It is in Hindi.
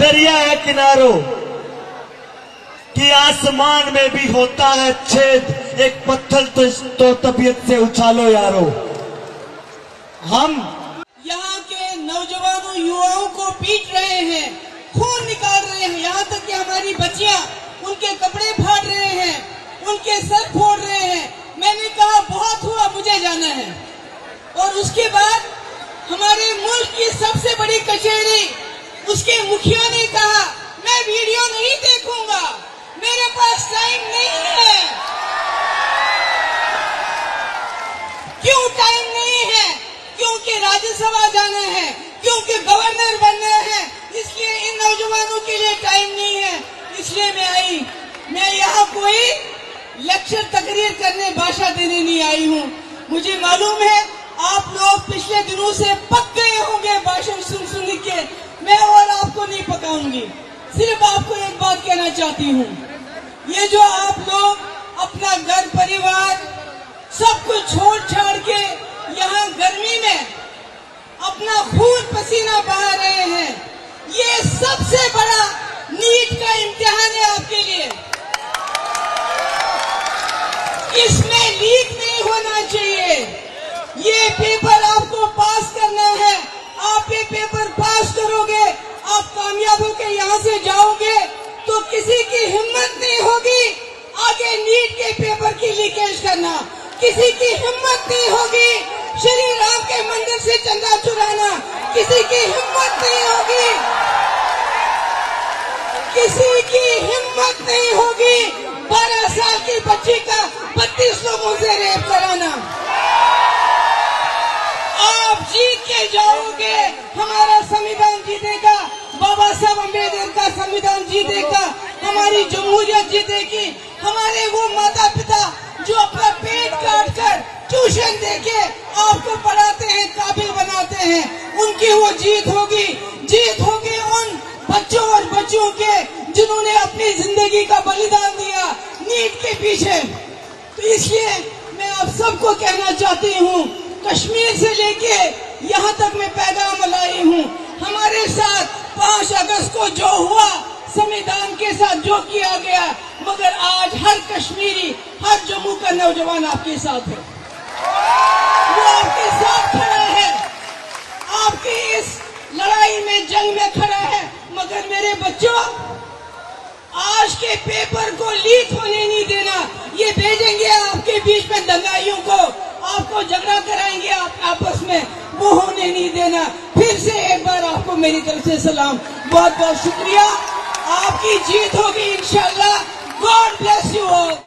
दरिया है किनारों कि आसमान में भी होता है छेद, एक पत्थर तो तबीयत से उछालो यारो। हम यहाँ के नौजवानों युवाओं को पीट रहे हैं, खून निकाल रहे हैं, यहाँ तक कि हमारी बच्चियाँ उनके कपड़े फाड़ रहे हैं, उनके सर फोड़ रहे हैं। मैंने कहा बहुत हुआ, मुझे जाना है। और उसके बाद हमारे मुल्क की सबसे बड़ी कचहरी, उसके मुखिया ने कहा मैं वीडियो नहीं देखूंगा, मेरे पास टाइम नहीं है। क्यों टाइम नहीं है? क्योंकि राज्यसभा जाना है, क्योंकि गवर्नर बनना है, इसलिए इन नौजवानों के लिए टाइम नहीं है। इसलिए मैं यहाँ कोई लेक्चर तकरीर करने, भाषण देने नहीं आई हूँ। मुझे मालूम है आप लोग पिछले दिनों से पक गए होंगे भाषण सुन के। मैं और आपको नहीं पकाऊंगी, सिर्फ आपको एक बात कहना चाहती हूँ, ये जो आप लोग अपना घर परिवार सब कुछ छोड़ छाड़ के यहाँ गर्मी में अपना खून पसीना बहा रहे हैं, ये सबसे बड़ा नीट का इम्तिहान है आपके लिए। इसमें लीक नहीं होना चाहिए। ये पेपर आपको पास करना है। आप ये पेपर पास करोगे, आप कामयाब होकर यहाँ से जाओगे तो किसी की हिम्मत नहीं होगी आगे नीट के पेपर की लीकेज करना। किसी की हिम्मत नहीं होगी श्री राम के मंदिर से चंदा चुराना। किसी की हिम्मत नहीं होगी, किसी की हिम्मत नहीं होगी 12 साल की बच्ची का 32 लोगों से रेप कराना। आप जीत के जाओगे, हमारा संविधान जीतेगा, बाबा साहब अम्बेडकर का संविधान जीतेगा, हमारी जमहूरियत जीतेगी। हमारे वो माता पिता जो अपना पेट काट कर ट्यूशन देके आपको पढ़ाते हैं, काबिल बनाते हैं, उनकी वो जीत होगी। जीत होगी उन बच्चों और बच्चों के जिन्होंने अपनी जिंदगी का बलिदान दिया नीट के पीछे। तो इसलिए मैं आप सबको कहना चाहती हूँ, कश्मीर से लेके यहाँ तक मैं पैगाम लाई हूँ। हमारे साथ 5 अगस्त को जो हुआ, संविधान के साथ जो किया गया, मगर आज हर कश्मीरी, हर जम्मू का नौजवान आपके साथ है, वो आपके साथ खड़ा है, आपकी इस लड़ाई में, जंग में खड़ा है। मगर मेरे बच्चों, आज के पेपर को लीक होने नहीं देना। ये भेजेंगे आपके बीच में दंगाइयों को, आपको झगड़ा कराएंगे आपस में, वो होने नहीं देना। फिर से एक बार आपको मेरी तरफ से सलाम, बहुत बहुत शुक्रिया। आपकी जीत होगी इंशाल्लाह। God bless you all.